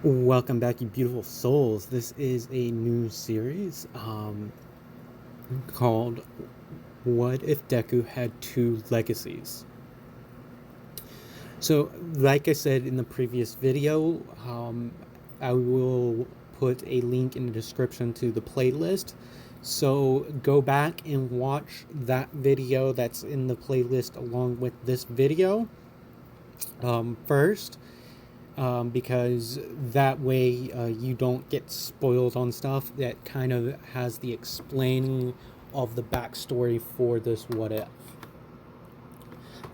Welcome back, you beautiful souls. This is a new series called What If Deku Had Two Legacies? So, like I said in the previous video, I will put a link in the description to the playlist. So, go back and watch that video that's in the playlist along with this video first. Because that way you don't get spoiled on stuff that kind of has the explaining of the backstory for this what if.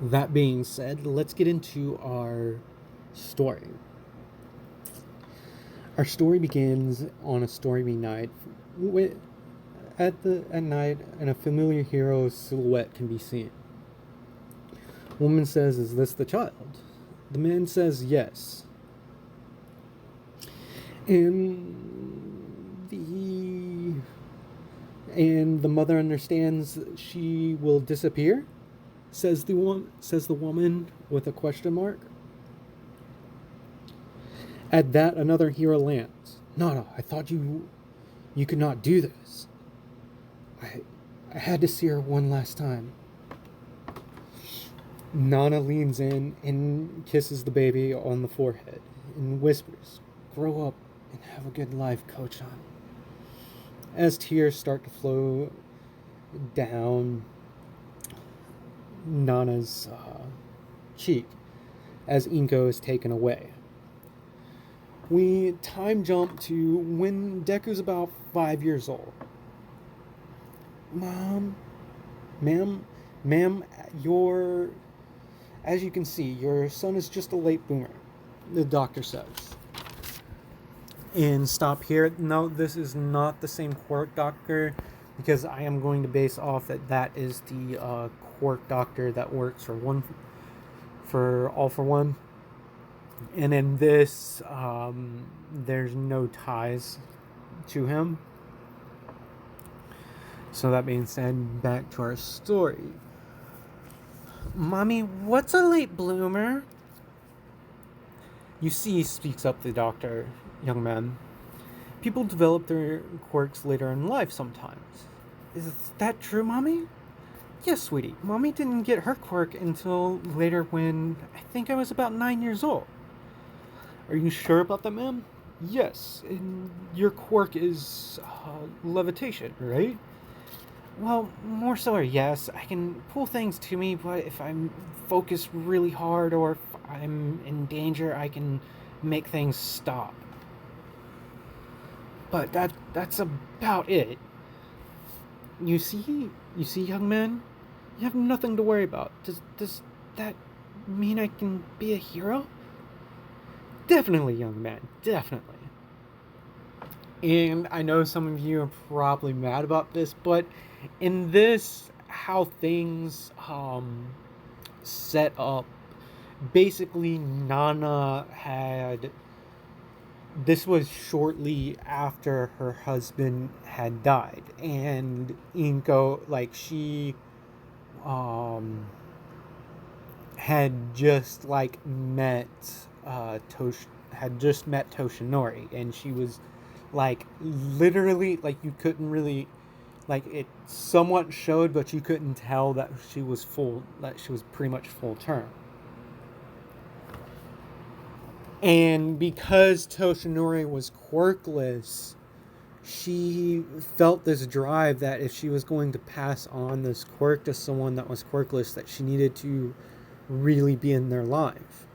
That being said, let's get into our story. Our story begins on a stormy night. At night, and a familiar hero's silhouette can be seen. Woman says, "Is this the child?" The man says, "Yes." And the mother understands she will disappear, says the woman with a question mark. At that, another hero lands. "Nana, I thought you could not do this. I had to see her one last time." Nana leans in and kisses the baby on the forehead and whispers, "Grow up and have a good life, Kochan." As tears start to flow down Nana's cheek as Inko is taken away. We time jump to when Deku's about 5 years old. Ma'am, as you can see, your son is just a late bloomer, the doctor says. And stop here. No, this is not the same quirk doctor, because I am going to base off that is the quirk doctor that works for All for One. And in this, there's no ties to him. So that being said, back to our story. "Mommy, what's a late bloomer?" "You see," speaks up the doctor, "young man, people develop their quirks later in life sometimes." "Is that true, Mommy?" "Yes, sweetie. Mommy didn't get her quirk until later when I think I was about 9 years old." "Are you sure about that, ma'am?" "Yes, and your quirk is levitation, right?" "Well, more so, or yes. I can pull things to me, but if I'm focused really hard or if I'm in danger, I can make things stop. But that's about it. You see, young man, you have nothing to worry about. Does that mean I can be a hero?" "Definitely, young man, definitely." And I know some of you are probably mad about this, but in this, how things set up, basically Nana had, this was shortly after her husband had died, and Inko, like, she had just like met had just met Toshinori, and she was like literally, like, you couldn't really, like, it somewhat showed, but you couldn't tell that she was pretty much full term. And because Toshinori was quirkless, she felt this drive that if she was going to pass on this quirk to someone that was quirkless, that she needed to really be in their life.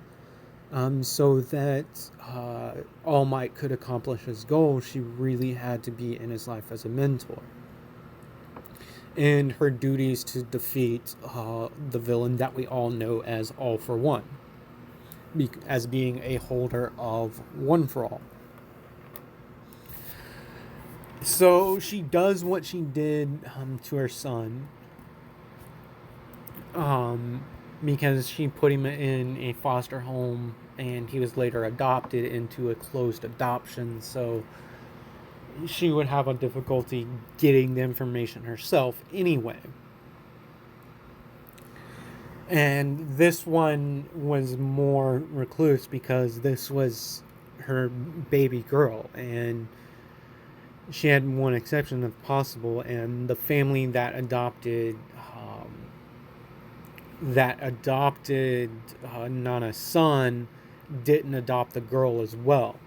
So that All Might could accomplish his goal, she really had to be in his life as a mentor. And her duties to defeat the villain that we all know as All for One, as being a holder of One for All. So she does what she did to her son, because she put him in a foster home, and he was later adopted into a closed adoption, so she would have a difficulty getting the information herself anyway. And this one was more recluse because this was her baby girl, and she had one exception if possible, and the family that adopted Nana's son didn't adopt the girl as well.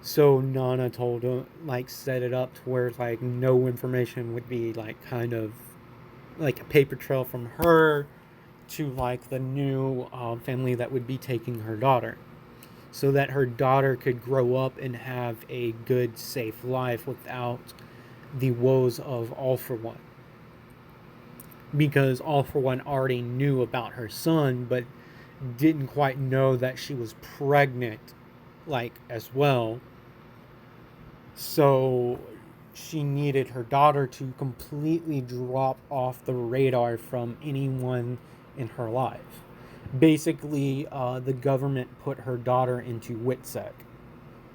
So Nana told him, like, set it up to where, like, no information would be, like, kind of like a paper trail from her to, like, the new family that would be taking her daughter, so that her daughter could grow up and have a good, safe life without the woes of All For One. Because All For One already knew about her son, but didn't quite know that she was pregnant, like, as well. So she needed her daughter to completely drop off the radar from anyone in her life. Basically, the government put her daughter into WITSEC.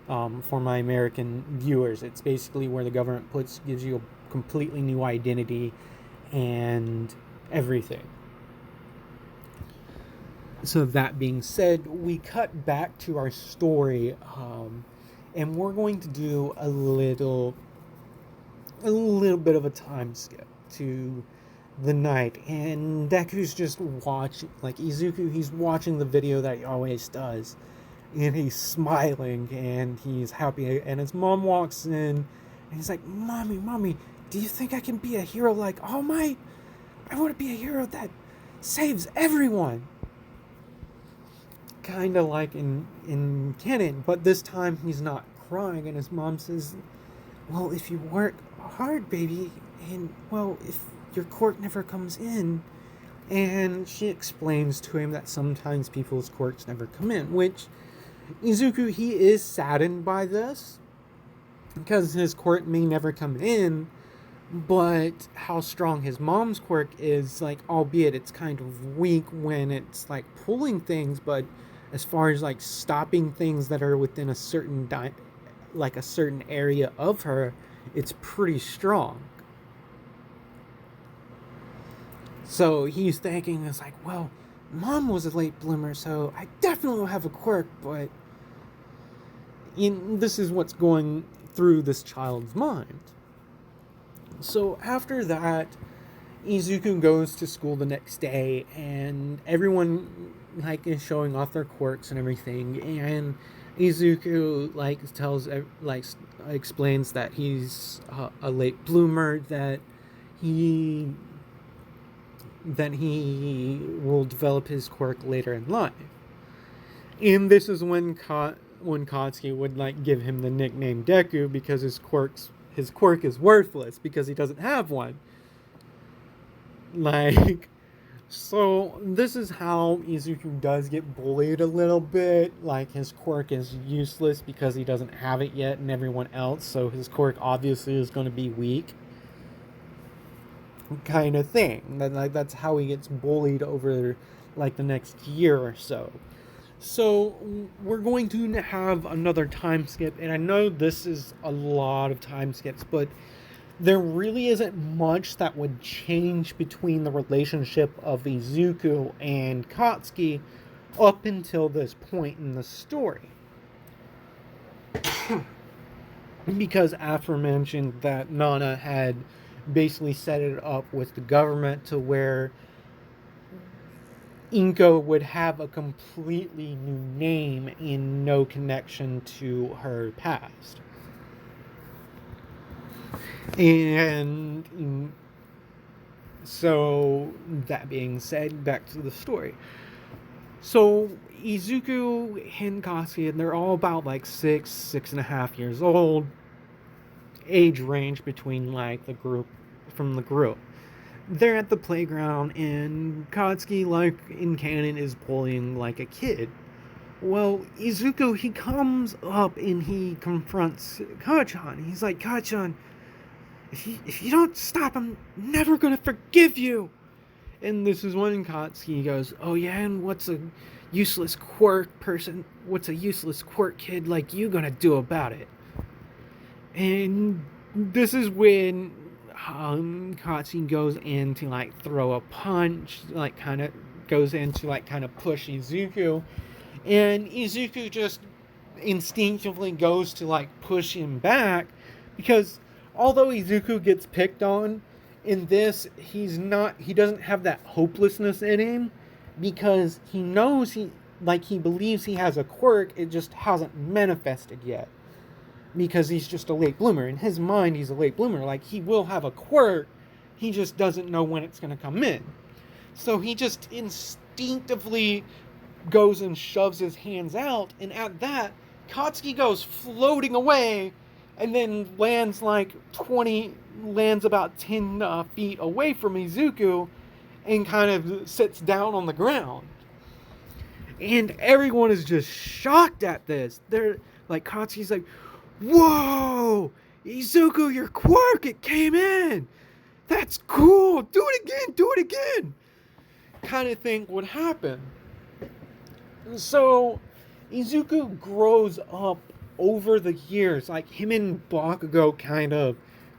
For my American viewers, it's basically where the government gives you a completely new identity and everything. So that being said, we cut back to our story, and we're going to do a little bit of a time skip to the night, and Deku's just watching, like, Izuku, he's watching the video that he always does, and he's smiling, and he's happy, and his mom walks in, and he's like, Mommy, do you think I can be a hero like All Might? I want to be a hero that saves everyone. Kind of like in canon, but this time he's not crying, and his mom says, well, if you work hard, baby, and, well, if your quirk never comes in, and she explains to him that sometimes people's quirks never come in, which Izuku, he is saddened by this, because his quirk may never come in, but how strong his mom's quirk is, like, albeit it's kind of weak when it's, like, pulling things, but as far as, like, stopping things that are within a certain a certain area of her, it's pretty strong. So he's thinking, it's like, well, Mom was a late bloomer, so I definitely will have a quirk, but this is what's going through this child's mind. So after that, Izuku goes to school the next day, and everyone, like, is showing off their quirks and everything, and Izuku, like, explains that he's a late bloomer, that he will develop his quirk later in life. And this is when Katsuki would, like, give him the nickname Deku, because his quirk is worthless because he doesn't have one. Like, so this is how Izuku does get bullied a little bit. Like, his quirk is useless because he doesn't have it yet, and everyone else, so his quirk obviously is going to be weak, kind of thing. That's how he gets bullied over, like, the next year or so. So we're going to have another time skip, and I know this is a lot of time skips, but there really isn't much that would change between the relationship of Izuku and Katsuki up until this point in the story. Because aforementioned that Nana had basically set it up with the government to where Inko would have a completely new name and no connection to her past. And so, that being said, back to the story. So, Izuku and Katsuki, and they're all about, like, 6.5 years old. Age range between, like, the group. They're at the playground, and Katsuki, like in canon, is bullying like a kid. Well, Izuku, he comes up and he confronts Kachan. He's like, Kachan, if you don't stop, I'm never gonna forgive you. And this is when Katsuki goes, oh yeah, and what's a useless quirk kid like you gonna do about it? And this is when Katsuki goes in to, like, throw a punch, like, kind of goes in to, like, kind of push Izuku, and Izuku just instinctively goes to like push him back, because although Izuku gets picked on in this, he doesn't have that hopelessness in him, because he knows he believes he has a quirk, it just hasn't manifested yet, because he's just a late bloomer. In his mind, he's a late bloomer. Like, he will have a quirk, he just doesn't know when it's going to come in. So he just instinctively goes and shoves his hands out, and at that, Katsuki goes floating away, and then lands about 10 feet away from Izuku, and kind of sits down on the ground. And everyone is just shocked at this. They're like, Katsuki's like, "Whoa! Izuku, your quirk, it came in! That's cool! Do it again! Kind of thing would happen. So, Izuku grows up over the years. Like, him and Bakugo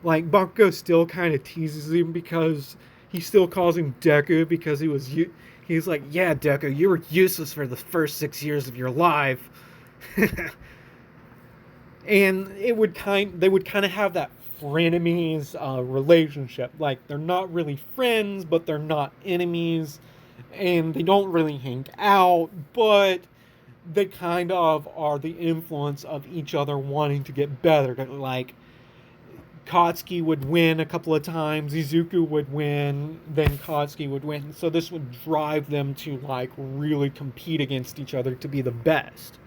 Bakugo still kind of teases him, because he still calls him Deku, because he's like, "Yeah, Deku, you were useless for the first 6 years of your life." And they would kind of have that frenemies relationship. Like, they're not really friends, but they're not enemies, and they don't really hang out, but they kind of are the influence of each other wanting to get better. Like, Katsuki would win a couple of times, Izuku would win, then Katsuki would win. So this would drive them to like really compete against each other to be the best.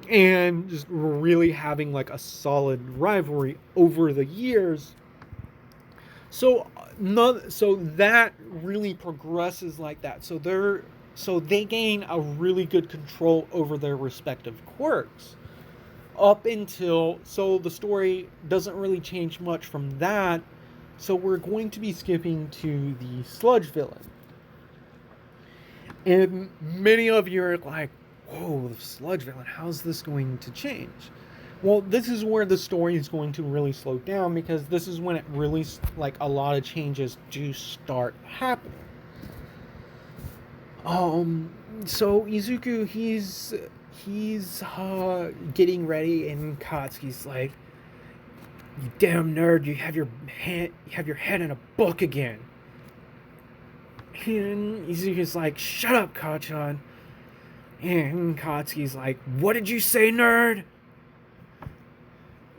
And just really having like a solid rivalry over the years. So that really progresses like that. So they gain a really good control over their respective quirks. So the story doesn't really change much from that. So we're going to be skipping to the sludge villain. And many of you are like, "Whoa, the sludge villain, how's this going to change?" Well, this is where the story is going to really slow down, because this is when it really, like, a lot of changes do start happening. So Izuku, he's getting ready, and Katsuki's like, "You damn nerd, you have your head in a book again." And Izuku's like, "Shut up, Kachan." And Katsuki's like, "What did you say, nerd?"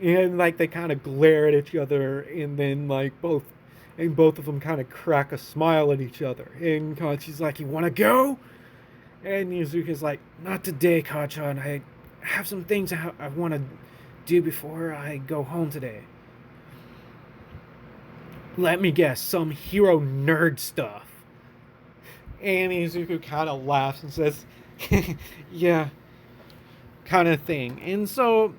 And like they kind of glare at each other, and then both of them kind of crack a smile at each other. And Katsuki's like, "You want to go?" And Izuku's like, "Not today, Kachan. I have some things I want to do before I go home today." "Let me guess, some hero nerd stuff." And Izuku kind of laughs and says, "Yeah, kind of thing." And so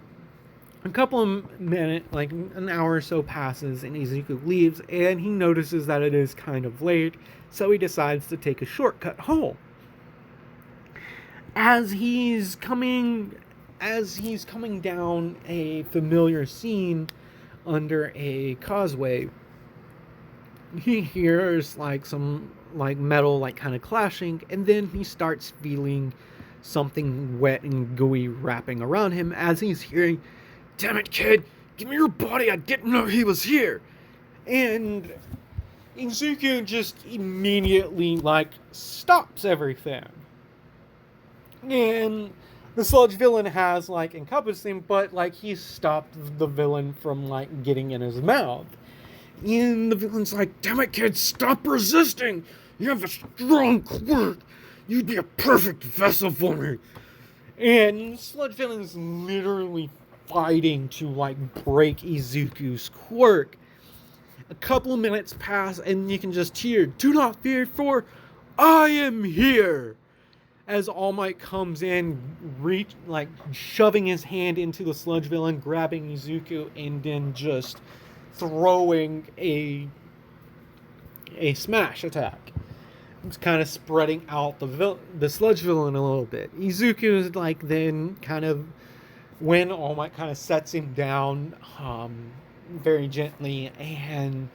a couple of minutes, like an hour or so passes, and Izuku leaves, and he notices that it is kind of late, so he decides to take a shortcut home. As he's coming down a familiar scene under a causeway, he hears some metal kind of clashing, and then he starts feeling something wet and gooey wrapping around him as he's hearing, "Damn it, kid! Give me your body! I didn't know he was here!" And Izuku just immediately stops everything. And the sludge villain has encompassed him, but he stopped the villain from getting in his mouth. And the villain's like, "Damn it, kid, stop resisting! You have a strong quirk! You'd be a perfect vessel for me!" And sludge villain is literally fighting to break Izuku's quirk. A couple of minutes pass, and you can just hear, "Do not fear, for I am here!" As All Might comes in, shoving his hand into the sludge villain, grabbing Izuku, and then just throwing a smash attack. It's kind of spreading out the sludge villain a little bit. Izuku is then kind of, when All Might kind of sets him down very gently, and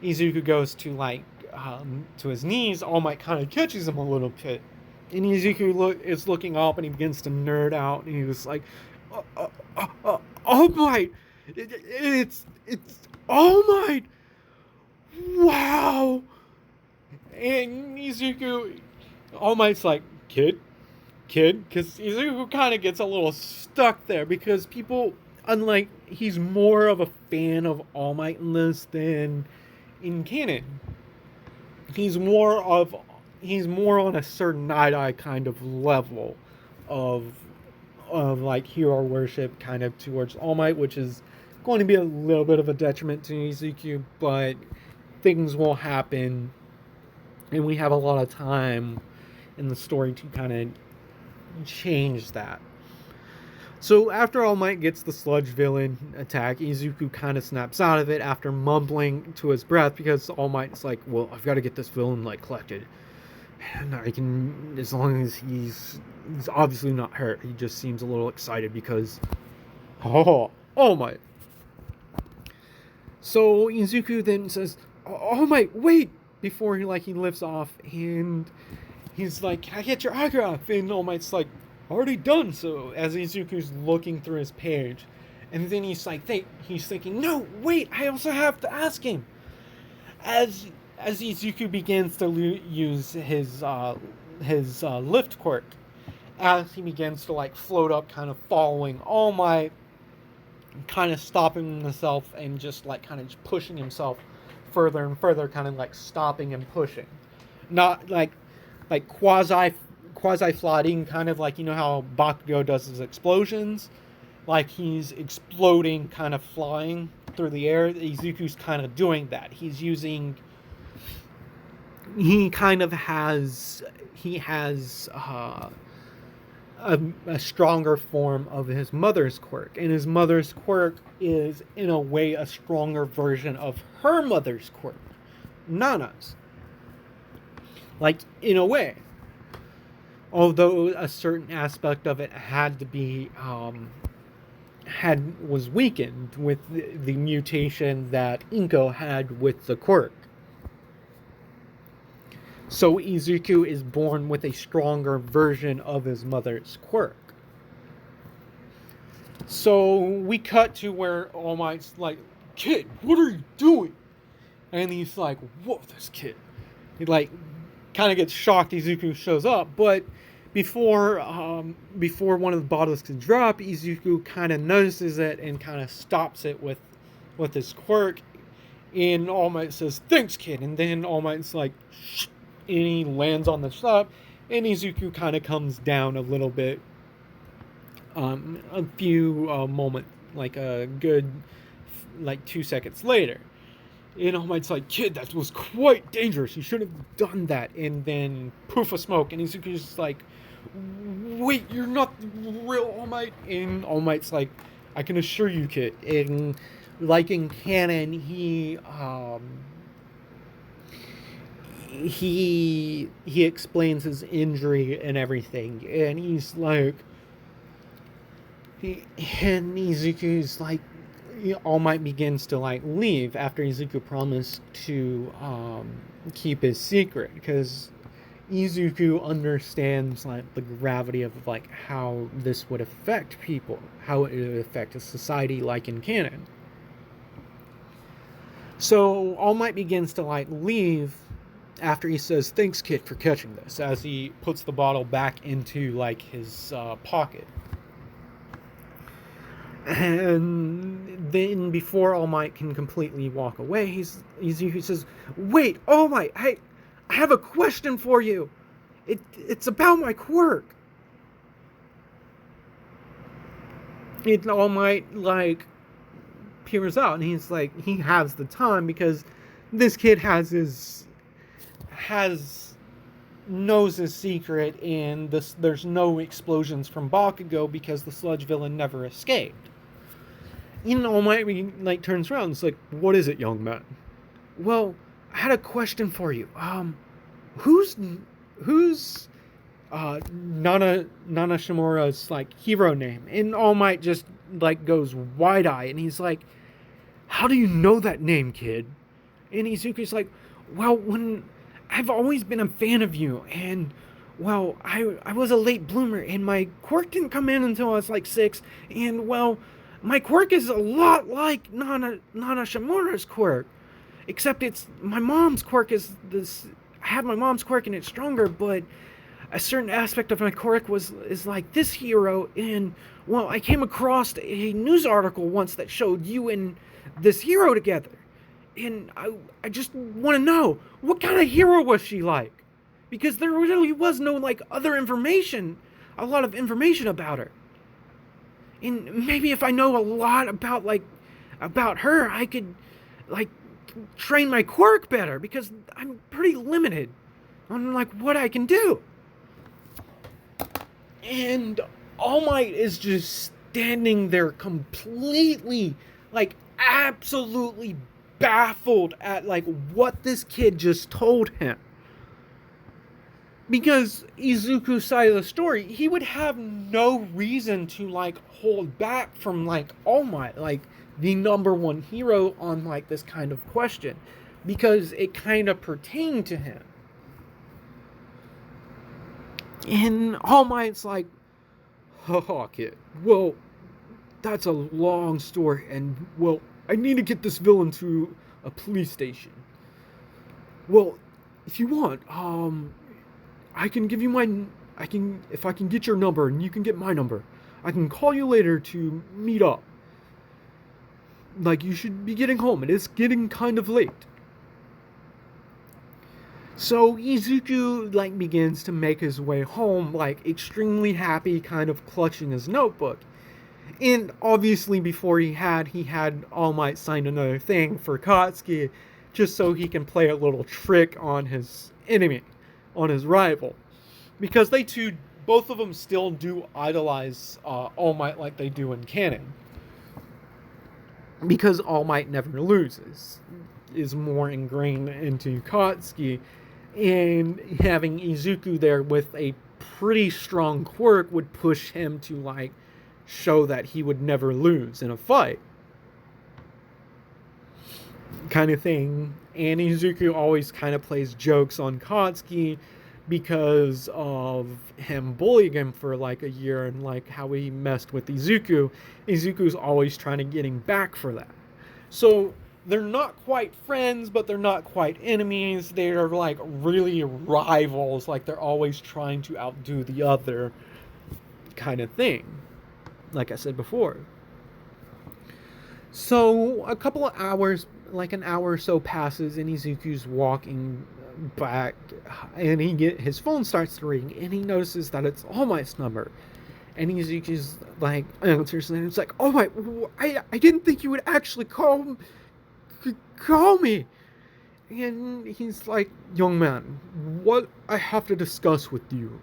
Izuku goes to his knees, All Might kind of catches him a little bit. And Izuku is looking up, and he begins to nerd out, and he was like, All Might! It's All Might! Wow! And Izuku, All Might's like, kid? Because Izuku kind of gets a little stuck there, because people, unlike, he's more of a fan of All Might in this than in canon. He's more on a certain Night kind of level of like hero worship kind of towards All Might, which is going to be a little bit of a detriment to Izuku, but things will happen, and we have a lot of time in the story to kind of change that. So after All Might gets the sludge villain attack, Izuku kind of snaps out of it after mumbling to his breath, because All Might's like, well, I've got to get this villain like collected, and I can, as long as he's obviously not hurt. He just seems a little excited because, All Might. So Izuku then says, All Might, wait! Before he lifts off, and he's like, can I get your autograph? And All Might's like, already done so, as Izuku's looking through his page. And then he's like, he's thinking, no, wait, I also have to ask him. As Izuku begins to use his lift quirk, as he begins to float up, kind of following All Might, kind of stopping himself and just kind of pushing himself further and further, kind of stopping and pushing, not like quasi floating, kind of like, you know how Bakugo does his explosions, like he's exploding, kind of flying through the air. Izuku's kind of doing that. He has a stronger form of his mother's quirk, and his mother's quirk is in a way a stronger version of her mother's quirk, Nana's, in a way, although a certain aspect of it had to be was weakened with the mutation that Inko had with the quirk. So Izuku is born with a stronger version of his mother's quirk. So we cut to where All Might's like, kid, what are you doing? And he's like, whoa, this kid. He kind of gets shocked Izuku shows up, but before one of the bottles can drop, Izuku kind of notices it and kind of stops it with his quirk. And All Might says, thanks, kid. And then All Might's like, shh. And he lands on the stop, and Izuku kind of comes down a little bit. A few moments, a good 2 seconds later. And All Might's like, kid, that was quite dangerous. You shouldn't have done that. And then poof of smoke, and Izuku's like, wait, you're not real All Might? And All Might's like, I can assure you, kid. And in canon, he explains his injury and everything, and he's like, Izuku's like, All Might begins to leave after Izuku promised to keep his secret, because Izuku understands the gravity of how this would affect people, how it would affect a society in canon. So All Might begins to leave after he says, thanks, kid, for catching this, as he puts the bottle back into his pocket. And then before All Might can completely walk away, he says, wait, All Might, I have a question for you. It's about my quirk. All Might peers out, and he's like, he has the time, because this kid knows his secret, and there's no explosions from Bakugo because the sludge villain never escaped. All Might turns around and is like, what is it, young man? Well, I had a question for you. Who's Nana Shimura's hero name? And All Might just goes wide-eyed, and he's like, how do you know that name, kid? And Izuku's like, well, I've always been a fan of you, and well, I was a late bloomer, and my quirk didn't come in until I was like 6, and, well, my quirk is a lot like Nana Shimura's quirk, except it's, my mom's quirk is this, I have my mom's quirk and it's stronger, but a certain aspect of my quirk is like this hero, and, well, I came across a news article once that showed you and this hero together, and I just want to know, what kind of hero was she like? Because there really was no, like, other information, a lot of information about her. And maybe if I know a lot about, like, about her, I could, like, train my quirk better, because I'm pretty limited on, like, what I can do. And All Might is just standing there completely, like, absolutely baffled at, like, what this kid just told him. Because Izuku's side of the story, he would have no reason to, like, hold back from, like, All Might, like, the number one hero on, like, this kind of question. Because it kind of pertained to him. And All Might's like, haha, kid. Well, that's a long story, and, well, I need to get this villain to a police station. Well, if you want, I can give you if I can get your number and you can get my number, I can call you later to meet up. Like, you should be getting home. It is getting kind of late. So Izuku, like, begins to make his way home, like, extremely happy, kind of clutching his notebook. And obviously before he had All Might sign another thing for Katsuki, just so he can play a little trick on his enemy, on his rival. Because they two, both of them still do idolize All Might like they do in canon. Because All Might never loses, is more ingrained into Katsuki, and having Izuku there with a pretty strong quirk would push him to, like, show that he would never lose in a fight. Kind of thing. And Izuku always kind of plays jokes on Katsuki because of him bullying him for, like, a year, and, like, how he messed with Izuku. Izuku's always trying to get him back for that. So they're not quite friends, but they're not quite enemies. They're, like, really rivals. Like, they're always trying to outdo the other, kind of thing. Like I said before. So a couple of hours, like an hour or so passes, and Izuku's walking back, and his phone starts to ring, and he notices that it's All Might's number. And Izuku's, like, answers, and it's like, oh my, I didn't think you would actually call me. And he's like, young man, what I have to discuss with you,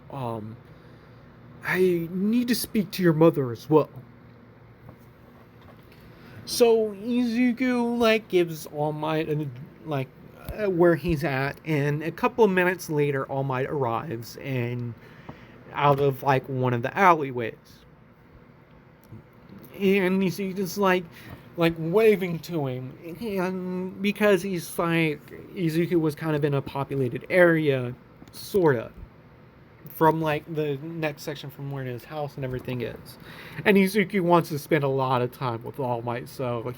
I need to speak to your mother as well. So Izuku, like, gives All Might, where he's at, and a couple of minutes later, All Might arrives, and out of, like, one of the alleyways. And Izuku's, like waving to him, and because he's, like, Izuku was kind of in a populated area, sorta, from, like, the next section from where his house and everything is. And Izuku wants to spend a lot of time with All Might, so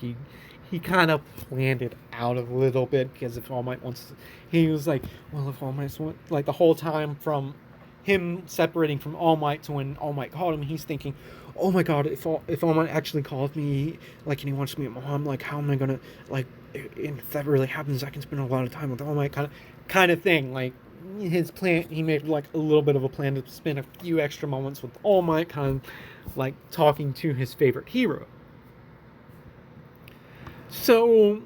he kind of planned it out a little bit, because if All Might wants to, he was like, well, if All Might, like, the whole time from him separating from All Might to when All Might called him, he's thinking, oh my god, if All Might actually calls me, like, and he wants to meet Mom, like, how am I gonna, like, if that really happens, I can spend a lot of time with All Might, kind of thing. Like, his plan, he made, like, a little bit of a plan to spend a few extra moments with All Might, kind of, like, talking to his favorite hero. So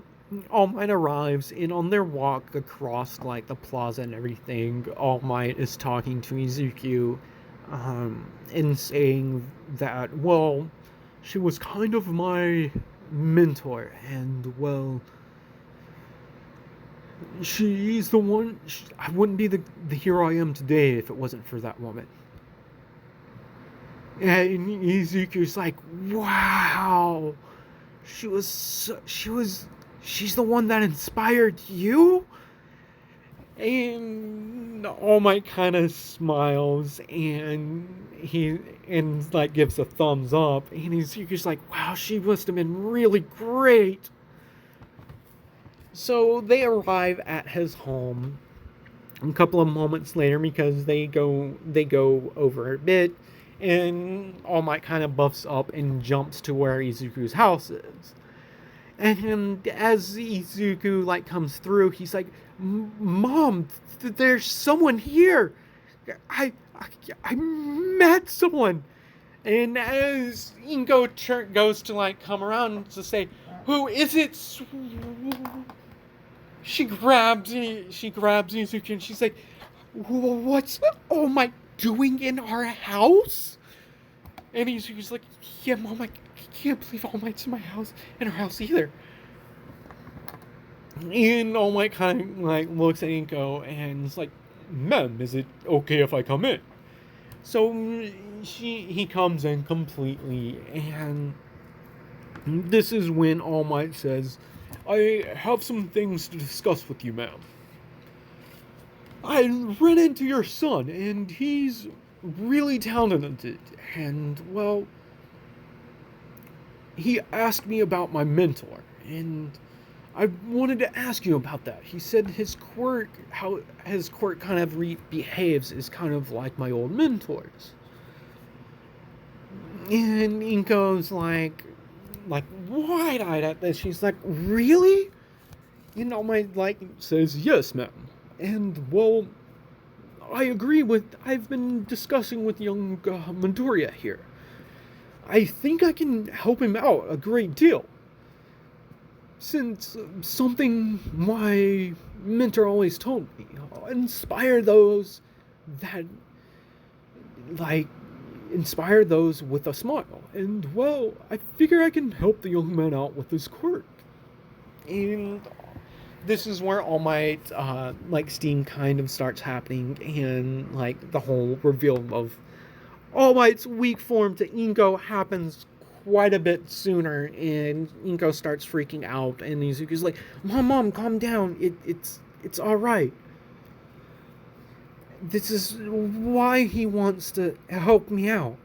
All Might arrives, and on their walk across, like, the plaza and everything, All Might is talking to Izuku, and saying that, well, she was kind of my mentor, and, well, she's the one, I wouldn't be the hero I am today if it wasn't for that woman. And Izuku's like, wow, she's the one that inspired you? And All Might kind of smiles and like gives a thumbs up, and he's just like, wow, she must have been really great. So they arrive at his home a couple of moments later because they go over a bit, and All Might kind of buffs up and jumps to where Izuku's house is. And as Izuku like comes through, he's like, "Mom, there's someone here. I, I met someone." And as Ingo goes to like come around to say, "Who is it?" She grabs Izuku and she's like, "What's All Might doing in our house?" And Izuku's like, "Yeah, Mom, I can't believe All Might's in my house, in our house either." And All Might kind of like looks at Inko and is like, "Ma'am, is it okay if I come in?" So he comes in completely, and this is when All Might says, "I have some things to discuss with you, ma'am. I ran into your son, and he's really talented, and, well, he asked me about my mentor, and I wanted to ask you about that. He said how his quirk kind of behaves is kind of like my old mentor's." And Inko's like wide-eyed at this. She's like, "Really?" And All Might like says, "Yes, ma'am. And, well, I've been discussing with young Midoriya here. I think I can help him out a great deal. Since something my mentor always told me, inspire those with a smile. And, well, I figure I can help the young man out with his quirk." And this is where All Might, steam kind of starts happening, and, like, the whole reveal of All Might's weak form to Inko happens quite a bit sooner, and Inko starts freaking out, and Izuku's like, Mom, calm down, it's alright. This is why he wants to help me out.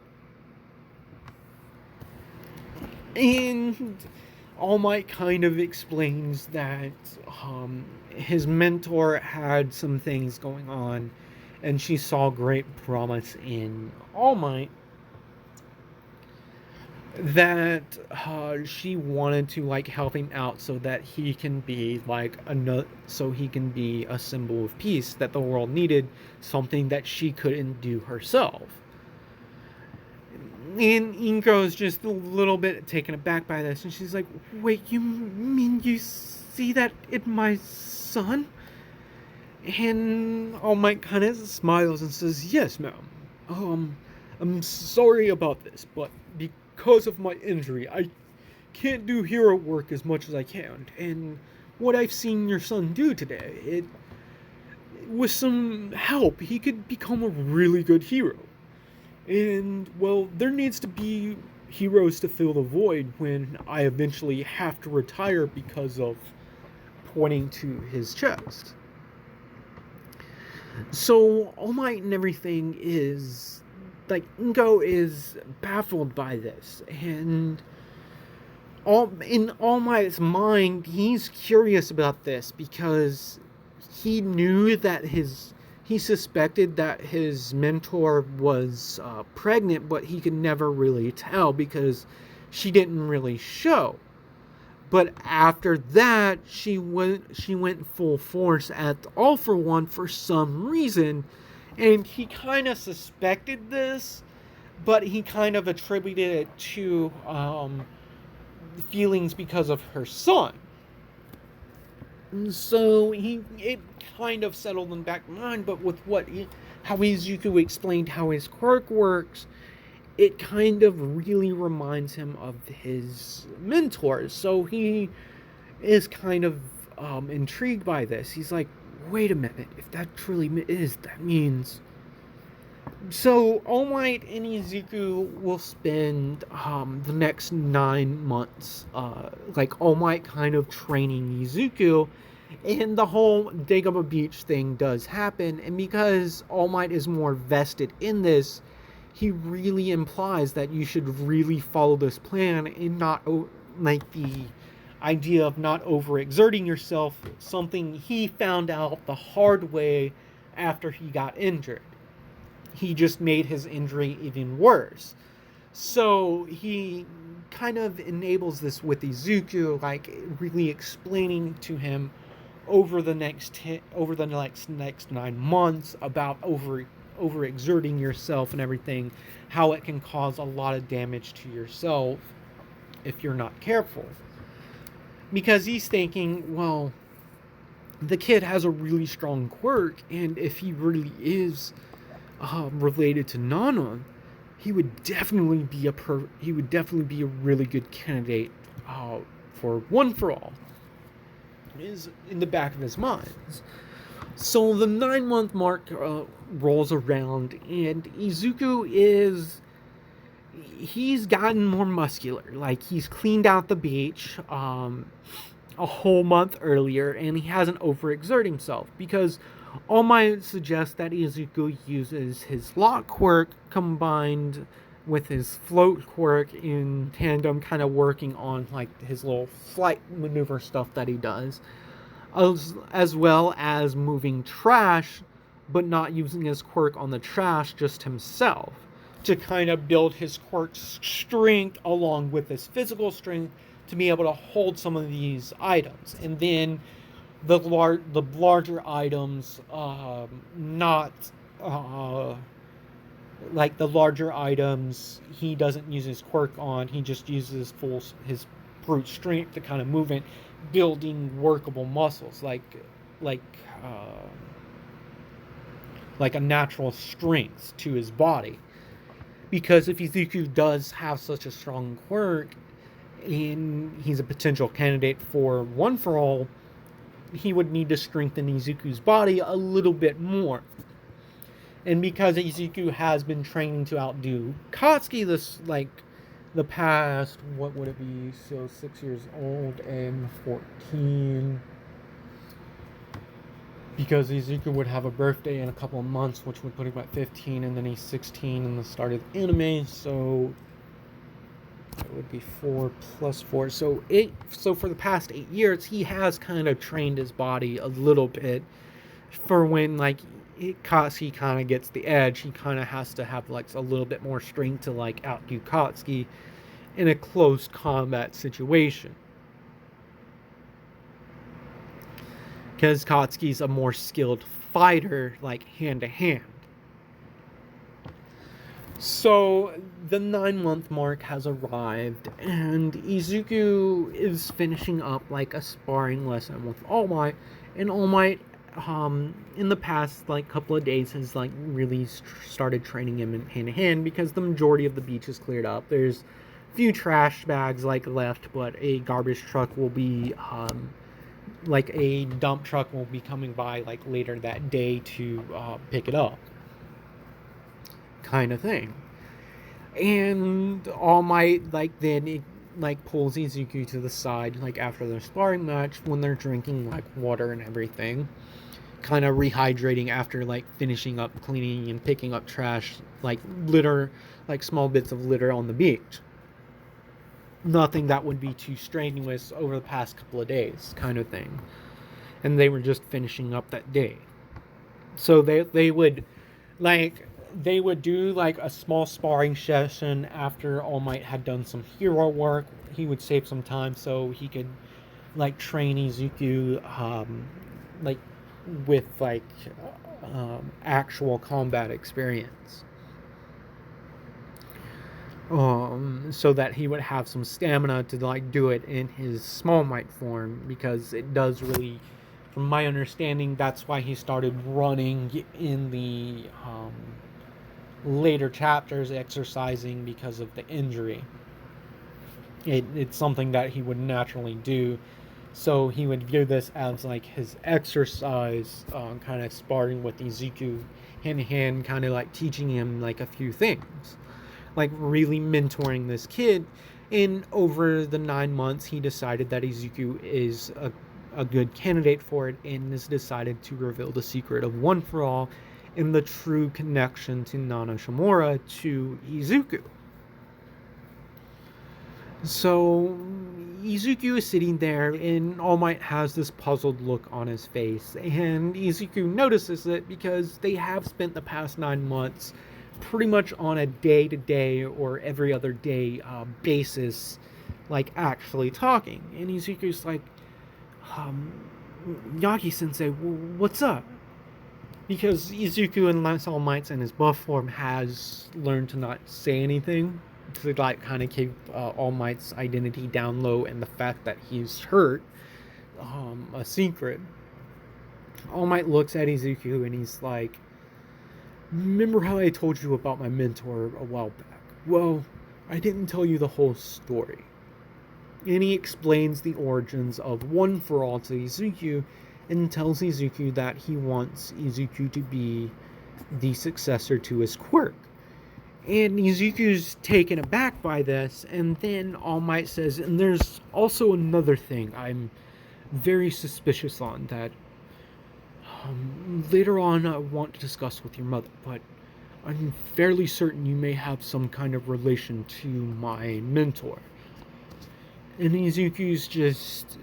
And All Might kind of explains that his mentor had some things going on, and she saw great promise in All Might, that she wanted to like help him out so that he can be a symbol of peace that the world needed, something that she couldn't do herself. And Inko is just a little bit taken aback by this, and she's like, "Wait, you mean you see that in my son?" And All Might kind of smiles and says, "Yes, ma'am. I'm sorry about this, but because of my injury, I can't do hero work as much as I can. And what I've seen your son do today, with some help, he could become a really good hero. And, well, there needs to be heroes to fill the void when I eventually have to retire," because of pointing to his chest. So All Might and everything is like, Ingo is baffled by this, and in All Might's mind, he's curious about this because he knew that he suspected that his mentor was pregnant, but he could never really tell because she didn't really show. But after that, she went full force at All For One for some reason, and he kind of suspected this, but he kind of attributed it to feelings because of her son. So it kind of settled in the back of my mind, but with how Izuku explained how his quirk works, it kind of really reminds him of his mentors. So he is kind of intrigued by this. He's like, wait a minute, if that truly is, that means... So All Might and Izuku will spend the next 9 months, All Might kind of training Izuku, And the whole Dagobah Beach thing does happen, and because All Might is more vested in this, he really implies that you should really follow this plan and not like the idea of not overexerting yourself, something he found out the hard way after he got injured. He just made his injury even worse. So he kind of enables this with Izuku, like really explaining to him over the next 9 months about overexerting yourself and everything, how it can cause a lot of damage to yourself if you're not careful. Because he's thinking, well, the kid has a really strong quirk, and if he really is related to Nana, he would definitely be a really good candidate for One for All. Is in the back of his mind. So the 9-month mark rolls around, and he's gotten more muscular. Like, he's cleaned out the beach a whole month earlier, and he hasn't overexerted himself, because All Might suggests that Izuku uses his lock quirk combined with his float quirk in tandem, kind of working on like his little flight maneuver stuff that he does, as well as moving trash, but not using his quirk on the trash, just himself, to kind of build his quirk strength along with his physical strength to be able to hold some of these items. And then the larger items, not like the larger items, he doesn't use his quirk on. He just uses his brute strength to kind of move it, building workable muscles, like a natural strength to his body. Because if Izuku does have such a strong quirk, and he's a potential candidate for One for All, he would need to strengthen Izuku's body a little bit more. And because Izuku has been training to outdo Katsuki the past, what would it be? So 6 years old and 14. Because Izuku would have a birthday in a couple of months, which would put him at 15, and then he's 16 in the start of the anime, so it would be 4 plus 4. So for the past 8 years, he has kind of trained his body a little bit for when Katsuki kind of gets the edge. He kind of has to have like a little bit more strength to like outdo Katsuki in a close combat situation, because Katsuki's a more skilled fighter, like hand to hand. So the 9-month mark has arrived, and Izuku is finishing up like a sparring lesson with All Might, and All Might in the past like couple of days has like really started training him in hand to hand, because the majority of the beach is cleared up. There's a few trash bags like left, but a garbage truck will be like a dump truck will be coming by like later that day to pick it up, kind of thing. And All Might pulls Izuku to the side like after their sparring match, when they're drinking like water and everything, kind of rehydrating after like finishing up cleaning and picking up trash, like litter, like small bits of litter on the beach. Nothing that would be too strenuous over the past couple of days, kind of thing. And they were just finishing up that day, so they would do like a small sparring session after All Might had done some hero work. He would save some time so he could like train Izuku with actual combat experience, so that he would have some stamina to like do it in his small might form, because it does really, from my understanding, that's why he started running in the later chapters, exercising, because of the injury. It's something that he would naturally do, so he would view this as like his exercise, kind of sparring with Izuku hand in hand, kind of like teaching him like a few things, like really mentoring this kid. And over the 9 months, he decided that Izuku is a good candidate for it and has decided to reveal the secret of One For All and the true connection to Nana Shimura to Izuku. So Izuku is sitting there, and All Might has this puzzled look on his face, and Izuku notices it because they have spent the past 9 months pretty much on a day-to-day or every other day basis, like actually talking. And Izuku's like, Yagi-sensei, what's up? Because Izuku, unless All Might's in his buff form, has learned to not say anything, to like kind of keep All Might's identity down low and the fact that he's hurt a secret. All Might looks at Izuku and he's like, remember how I told you about my mentor a while back? Well, I didn't tell you the whole story. And he explains the origins of One For All to Izuku and tells Izuku that he wants Izuku to be the successor to his quirk. And Izuku's taken aback by this, and then All Might says, and there's also another thing I'm very suspicious on that later on I want to discuss with your mother, but I'm fairly certain you may have some kind of relation to my mentor. And Izuku's just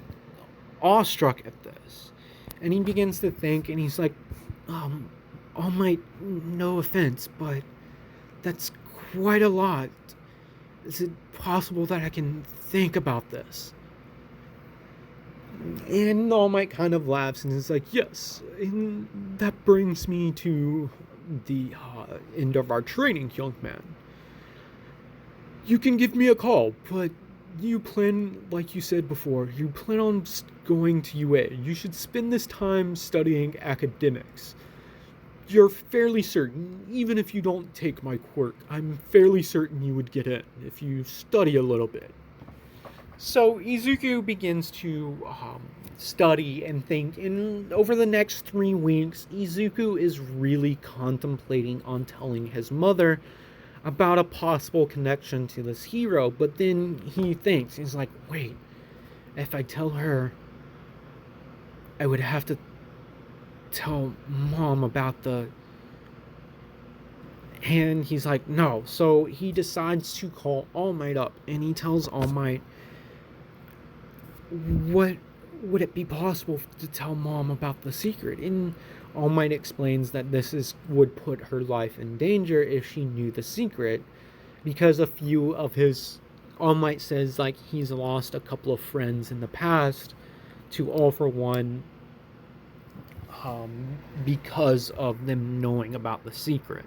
awestruck at this. And he begins to think, and he's like, All Might, no offense, but that's quite a lot. Is it possible that I can think about this? And All Might kind of laughs and is like, yes, and that brings me to the end of our training, young man. You can give me a call, but you plan, like you said before, you plan on going to UA. You should spend this time studying academics. You're fairly certain, even if you don't take my quirk, I'm fairly certain you would get in if you study a little bit. So Izuku begins to study and think, and over the next 3 weeks, Izuku is really contemplating on telling his mother about a possible connection to this hero, but then he thinks, he's like, wait, if I tell her, I would have to tell Mom about the... And he's like, no. So he decides to call All Might up, and he tells All Might, what would it be possible to tell Mom about the secret? And All Might explains that would put her life in danger if she knew the secret, because a few of his... All Might says, like, he's lost a couple of friends in the past to All For One, because of them knowing about the secret.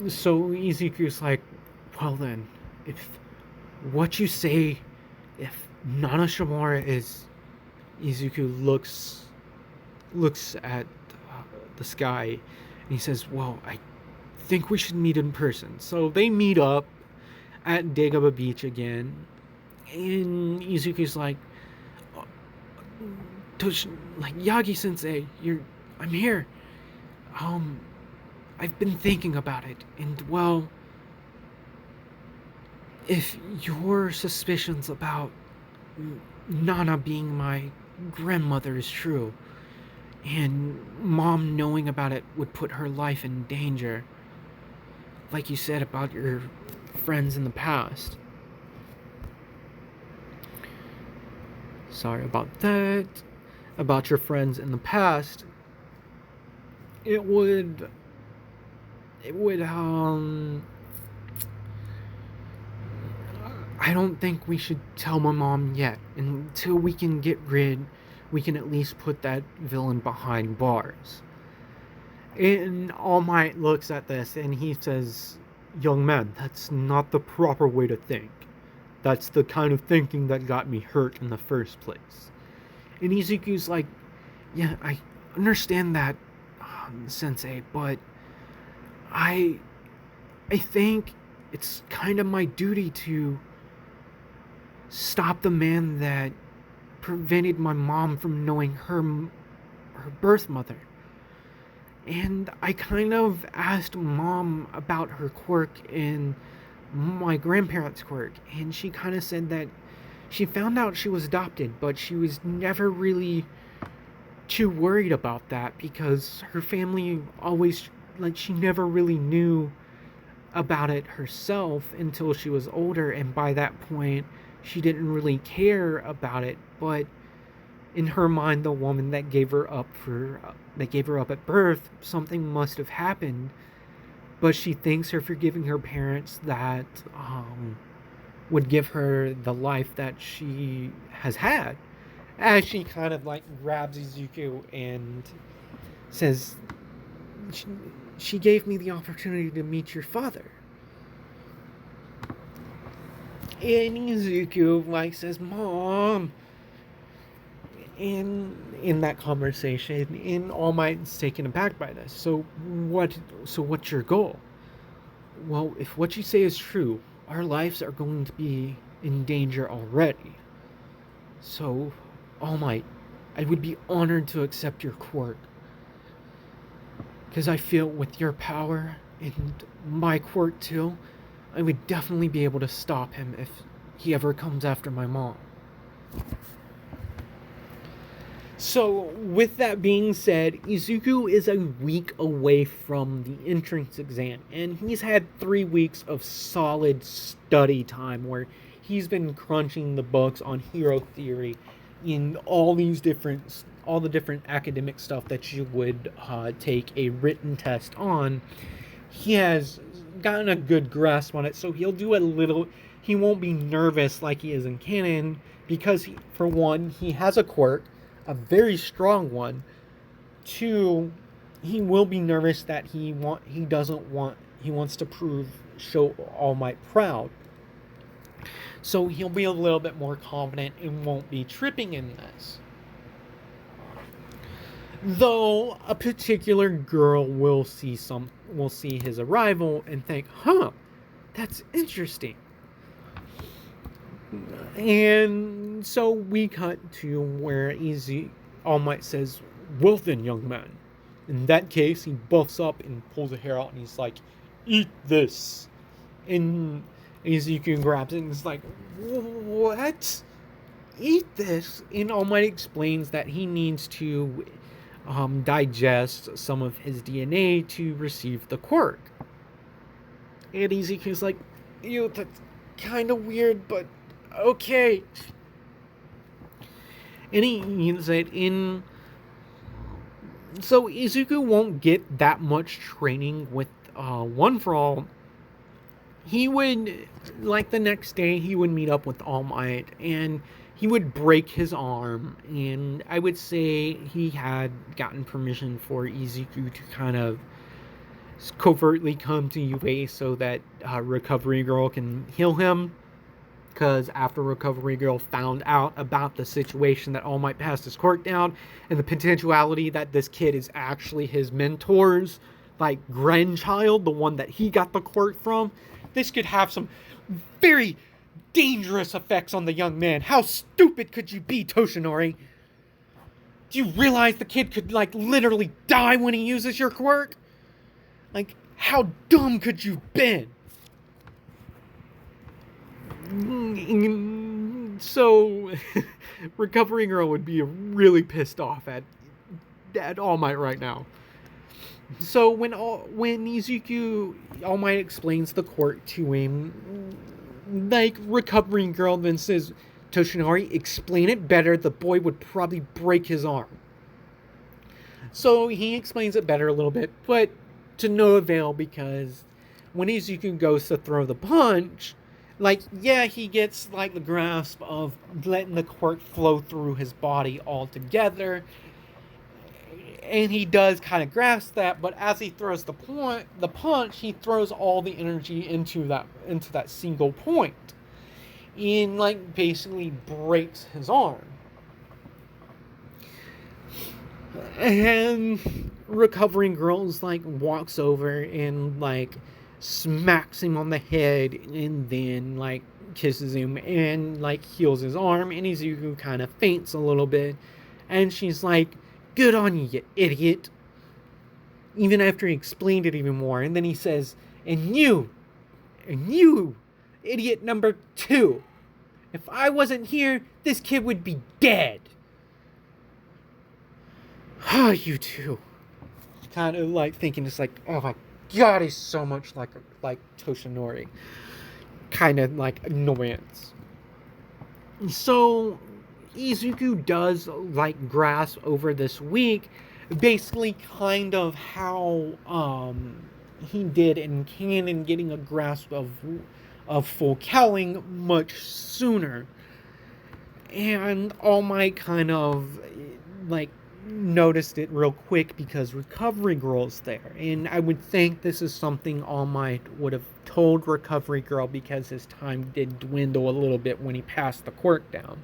So Izuku's like, well then, if what you say, if Nana Shimura is... Izuku looks at the sky, and he says, well, I think we should meet in person. So they meet up at Dagaba Beach again, and Izuku's like, Yagi-sensei, I'm here. I've been thinking about it, and well, if your suspicions about Nana being my grandmother is true, and Mom knowing about it would put her life in danger, like you said about your friends in the past. Sorry about that. About your friends in the past. It would I don't think we should tell my mom yet. Until we can at least put that villain behind bars. And All Might looks at this and he says, young man, that's not the proper way to think. That's the kind of thinking that got me hurt in the first place. And Izuku's like, yeah, I understand that, Sensei, but I think it's kind of my duty to stop the man that prevented my mom from knowing her birth mother. And I kind of asked Mom about her quirk and my grandparents' quirk, and she kind of said that She found out she was adopted, but she was never really too worried about that because her family always, like, she never really knew about it herself until she was older, and by that point she didn't really care about it. But in her mind, the woman that gave her up at birth, something must have happened. But she thanks her for giving her parents that would give her the life that she has had, as she kind of like grabs Izuku and says, she, she gave me the opportunity to meet your father. And Izuku like says, Mom. In that conversation, and All Might's taken aback by this. What's your goal? Well, if what you say is true, our lives are going to be in danger already. So, All Might, I would be honored to accept your quirk. Because I feel with your power and my quirk too, I would definitely be able to stop him if he ever comes after my mom. So, with that being said, Izuku is a week away from the entrance exam, and he's had 3 weeks of solid study time where he's been crunching the books on hero theory in all the different academic stuff that you would take a written test on. He has gotten a good grasp on it, so he won't be nervous like he is in canon, because for one, he has a quirk, a very strong one. 2, he will be nervous that he wants to show All Might proud. So he'll be a little bit more confident and won't be tripping in this. Though a particular girl will see his arrival and think, "Huh, that's interesting." And so we cut to where All Might says, "Well then, young man." In that case, he buffs up and pulls a hair out and he's like, "Eat this." And Izuku grabs it and is like, "What? Eat this?" And All Might explains that he needs to digest some of his DNA to receive the quirk. And Izuku's like, "Ew, that's kind of weird, but okay." And he eats it in. So Izuku won't get that much training with One For All. He would, like the next day, he would meet up with All Might and he would break his arm. And I would say he had gotten permission for Izuku to kind of covertly come to UA so that Recovery Girl can heal him. Because after Recovery Girl found out about the situation that All Might passed his quirk down and the potentiality that this kid is actually his mentor's like grandchild, the one that he got the quirk from, this could have some very dangerous effects on the young man. How stupid could you be, Toshinori? Do you realize the kid could like literally die when he uses your quirk? Like, how dumb could you been? So, Recovery Girl would be really pissed off at All Might right now. So when Izuku, All Might explains the quirk to him, like, Recovery Girl then says, "Toshinori, explain it better. The boy would probably break his arm." So he explains it better a little bit, but to no avail, because when Izuku goes to throw the punch, like, yeah, he gets, like, the grasp of letting the quirk flow through his body altogether. And he does kind of grasp that, but as he throws the punch, he throws all the energy into that single point. And, like, basically breaks his arm. And Recovering Girls, like, walks over and, like, smacks him on the head and then, like, kisses him and, like, heals his arm. And Izuku kind of faints a little bit. And she's like, "Good on you, you idiot." Even after he explained it even more. And then he says, and you, idiot number 2. If I wasn't here, this kid would be dead. Ah, you two. Kind of like thinking, it's like, oh my god, he's so much like Toshinori. Kind of like annoyance. So Izuku does like grasp over this week, basically kind of how he did in canon, getting a grasp of full Cowling much sooner. And All Might kind of like noticed it real quick because Recovery Girl's there. And I would think this is something All Might would have told Recovery Girl because his time did dwindle a little bit when he passed the quirk down.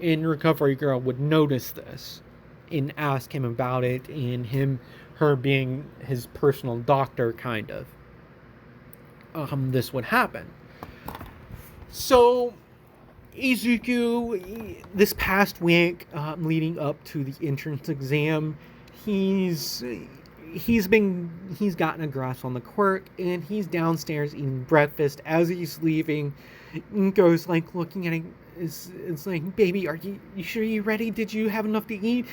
And Recovery Girl would notice this and ask him about it, and her being his personal doctor, kind of. This would happen. So Izuku, this past week, leading up to the entrance exam, he's gotten a grasp on the quirk, and he's downstairs eating breakfast. As he's leaving, and goes like looking at him. It's like, baby, are you sure you ready? Did you have enough to eat?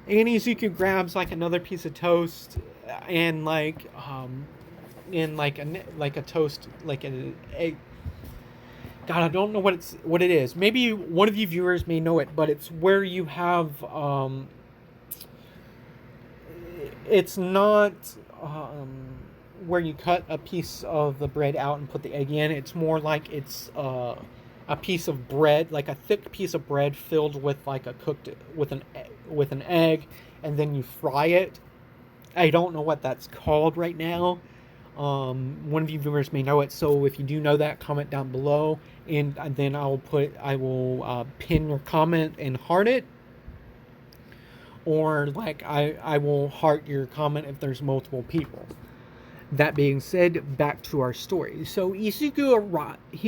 And Izuku grabs like another piece of toast and like a toast, like an egg. God, I don't know what it is. Maybe one of you viewers may know it, but it's where you have it's not where you cut a piece of the bread out and put the egg in. It's more like it's a piece of bread, like a thick piece of bread filled with like with an egg, and then you fry it. I don't know what that's called right now. One of you viewers may know it, so if you do know that, comment down below, and then I will pin your comment and heart it, or like I will heart your comment if there's multiple people. That being said, back to our story. So Izuku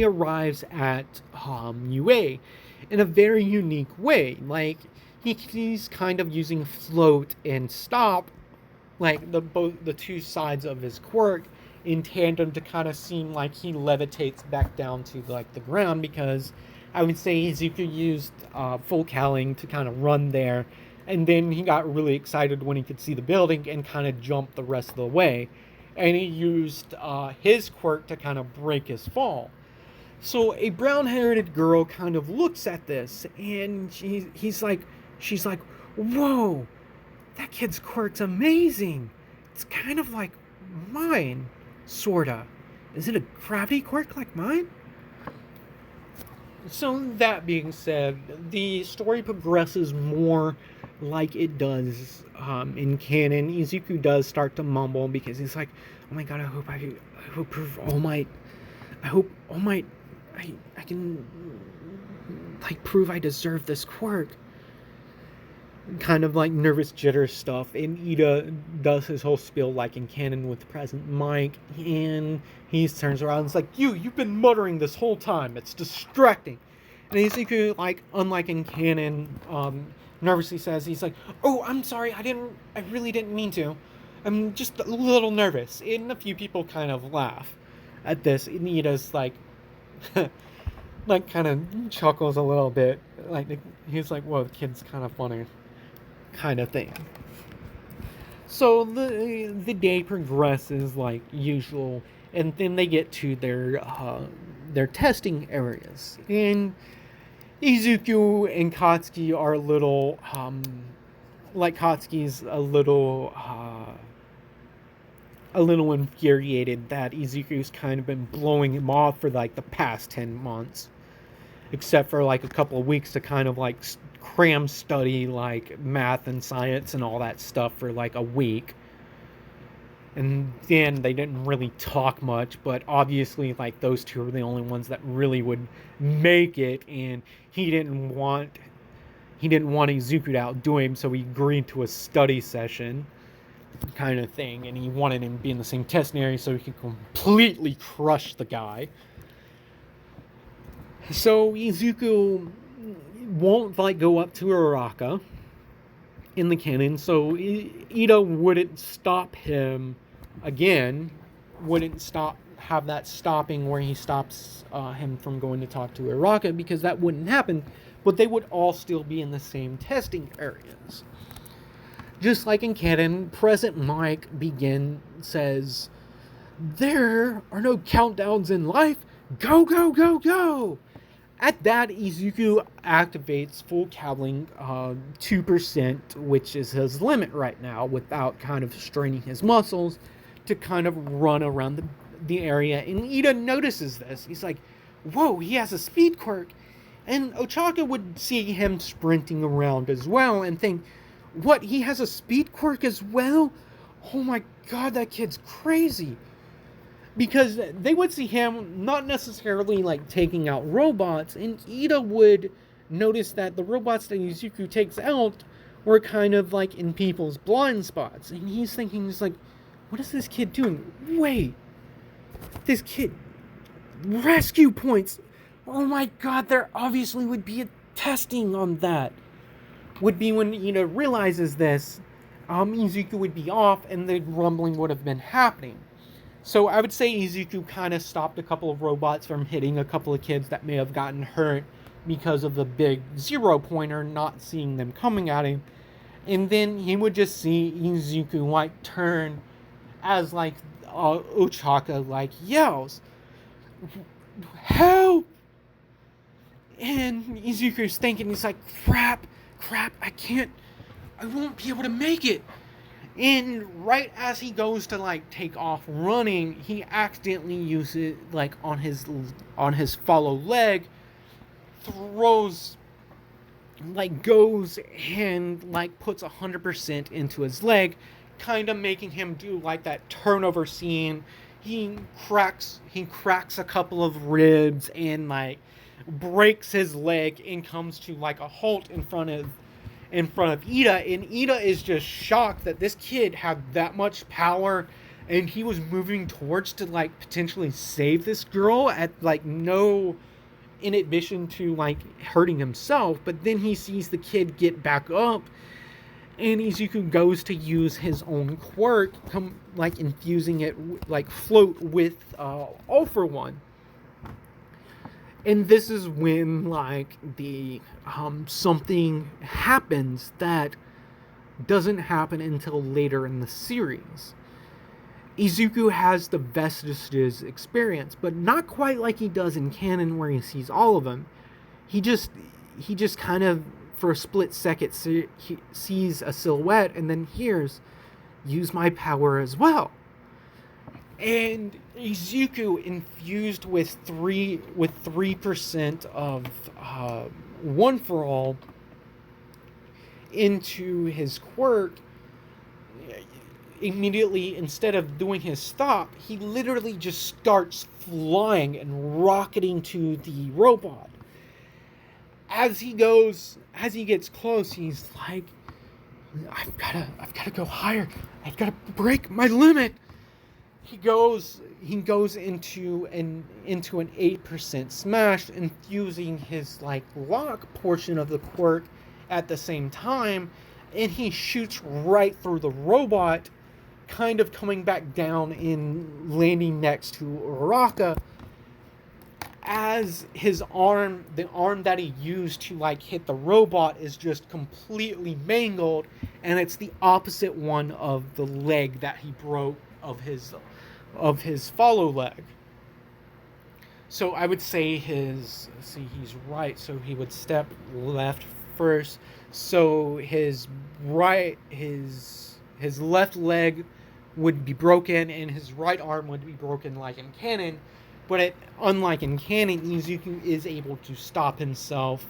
arrives at UA in a very unique way. Like he's kind of using float and stop, like the two sides of his quirk in tandem to kind of seem like he levitates back down to like the ground, because I would say Izuku used full Cowling to kind of run there, and then he got really excited when he could see the building and kind of jumped the rest of the way. And he used his quirk to kind of break his fall. So a brown-haired girl kind of looks at this, and she's like, whoa, that kid's quirk's amazing. It's kind of like mine, sorta. Is it a gravity quirk like mine? So that being said, the story progresses more like it does in canon. Izuku does start to mumble because he's like, oh my god, I hope prove All Might. I hope All Might, I can like prove I deserve this quirk. Kind of like nervous jitter stuff. And Ida does his whole spiel like in canon with present Mike, and he turns around and is like, you've been muttering this whole time, it's distracting. And Izuku, like, unlike in canon, nervously says, he's like, oh, I'm sorry, I really didn't mean to. I'm just a little nervous. And a few people kind of laugh at this. And Ida's like, like, kind of chuckles a little bit. Like, he's like, whoa, the kid's kind of funny. Kind of thing. So the day progresses like usual, and then they get to their testing areas, and Izuku and Katsuki are a little like Katsuki's a little infuriated that Izuku's kind of been blowing him off for like the past 10 months, except for like a couple of weeks to kind of like cram study like math and science and all that stuff for like a week. And then they didn't really talk much, but obviously like those two are the only ones that really would make it, and he didn't want Izuku to outdo him, so he agreed to a study session kind of thing, and he wanted him to be in the same testing area so he could completely crush the guy. So Izuku won't like go up to Araka in the canon, so Ida wouldn't stop him again, wouldn't stop have that stopping where he stops him from going to talk to Araka, because that wouldn't happen, but they would all still be in the same testing areas. Just like in canon, Present Mike says, "There are no countdowns in life. Go, go, go, go!" At that, Izuku activates full cowling 2%, which is his limit right now, without kind of straining his muscles, to kind of run around the area. And Ida notices this. He's like, "Whoa, he has a speed quirk." And Ochaka would see him sprinting around as well and think, "What, he has a speed quirk as well? Oh my god, that kid's crazy." Because they would see him not necessarily like taking out robots, and Ida would notice that the robots that Izuku takes out were kind of like in people's blind spots. And he's thinking, he's like, "What is this kid doing? Wait, this kid, rescue points. Oh my god, there obviously would be a testing on that." Would be when Ida realizes this, Izuku would be off and the rumbling would have been happening. So I would say Izuku kind of stopped a couple of robots from hitting a couple of kids that may have gotten hurt because of the big 0-pointer not seeing them coming at him. And then he would just see Izuku like turn as like Ochaka like yells, "Help!" And Izuku's thinking, he's like, crap, I won't be able to make it. And right as he goes to like take off running, he accidentally uses like on his follow leg, throws, like goes and like puts 100% into his leg, kind of making him do like that turnover scene. He cracks a couple of ribs and like breaks his leg and comes to like a halt in front of Ida, and Ida is just shocked that this kid had that much power, and he was moving towards to like potentially save this girl at like no inhibition to like hurting himself. But then he sees the kid get back up, and Izuku goes to use his own quirk, like infusing it like float with All for One. And this is when, like, the, something happens that doesn't happen until later in the series. Izuku has the vestiges experience, but not quite like he does in canon where he sees all of them. He just kind of, for a split second, he sees a silhouette and then hears, "Use my power as well." And Izuku, infused with 3% of One for All into his quirk, immediately, instead of doing his stop, he literally just starts flying and rocketing to the robot. As he gets close, he's like, I've gotta go higher. I've gotta break my limit. He goes into an 8% smash, infusing his like lock portion of the quirk at the same time, and he shoots right through the robot, kind of coming back down and landing next to Uraraka, as his arm, the arm that he used to like hit the robot, is just completely mangled, and it's the opposite one of the leg that he broke of his follow leg. So I would say he's right, so he would step left first. So his left leg would be broken and his right arm would be broken like in canon. But unlike in canon, Izuku is able to stop himself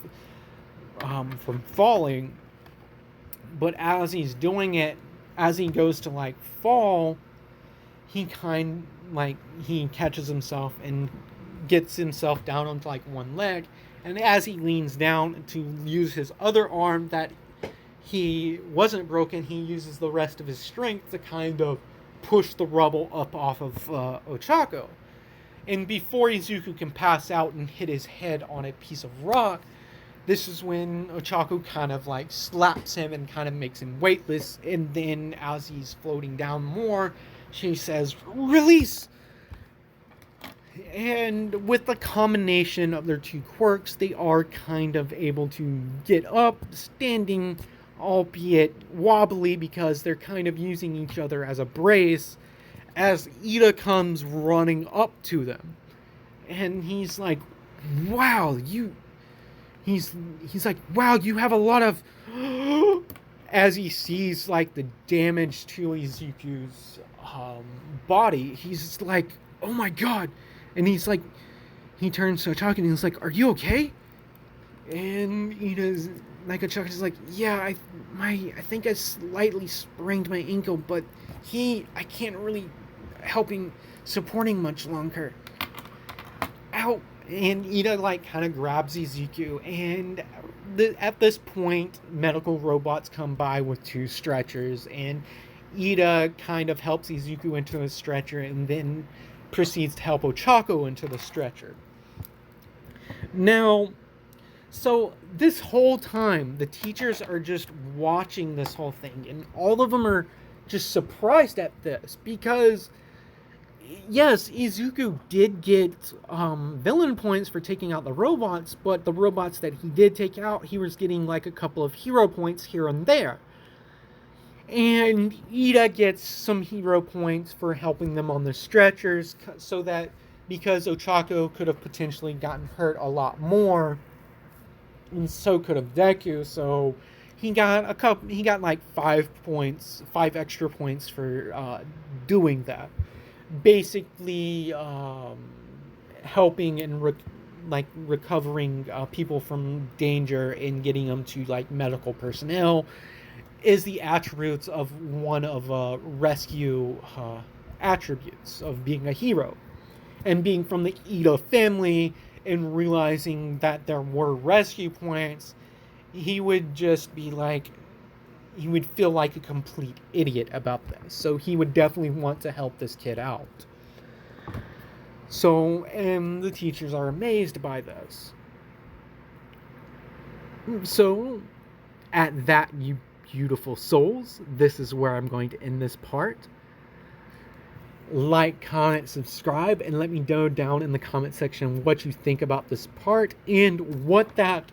from falling. But as he's doing it, as he goes to like fall, he catches himself and gets himself down onto like one leg, and as he leans down to use his other arm that he wasn't broken, he uses the rest of his strength to kind of push the rubble up off of Ochako. And before Izuku can pass out and hit his head on a piece of rock, this is when Ochako kind of like slaps him and kind of makes him weightless, and then as he's floating down more, she says, "Release!" And with the combination of their two quirks, they are kind of able to get up, standing, albeit wobbly, because they're kind of using each other as a brace, as Ida comes running up to them. And he's like, wow, he's like, wow, you have a lot of as he sees like the damage to Izuku's body, he's like, oh my god. And he's like, he turns to Chuck and he's like, are you okay? And Ida's like, Chuck is like, yeah, I think I slightly sprained my ankle, but I can't really helping supporting much longer. Ow. And Ida like kind of grabs Izuku, and at this point medical robots come by with two stretchers, and Ida kind of helps Izuku into a stretcher and then proceeds to help Ochako into the stretcher. Now, so this whole time the teachers are just watching this whole thing, and all of them are just surprised at this, because yes, Izuku did get villain points for taking out the robots, but the robots that he did take out, he was getting like a couple of hero points here and there. And Ida gets some hero points for helping them on the stretchers, so that because Ochako could have potentially gotten hurt a lot more, and so could have Deku, so he got like 5 extra points for doing that. Basically helping and recovering people from danger and getting them to like medical personnel is the attributes of one of rescue attributes of being a hero. And being from the Ida family and realizing that there were rescue points, he would just be like, he would feel like a complete idiot about this. So he would definitely want to help this kid out. So, and the teachers are amazed by this. So, at that, you beautiful souls, this is where I'm going to end this part. Like, comment, subscribe, and let me know down in the comment section what you think about this part and what that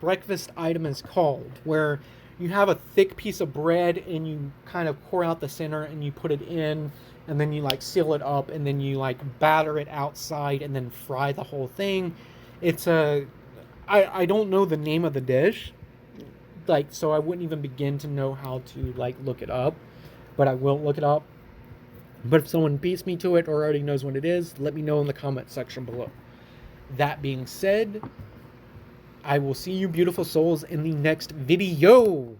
breakfast item is called, where you have a thick piece of bread and you kind of core out the center and you put it in, and then you like seal it up, and then you like batter it outside and then fry the whole thing. It's I don't know the name of the dish, like, so I wouldn't even begin to know how to like look it up, but I will look it up. But if someone beats me to it or already knows what it is, let me know in the comment section below. That being said, I will see you beautiful souls in the next video.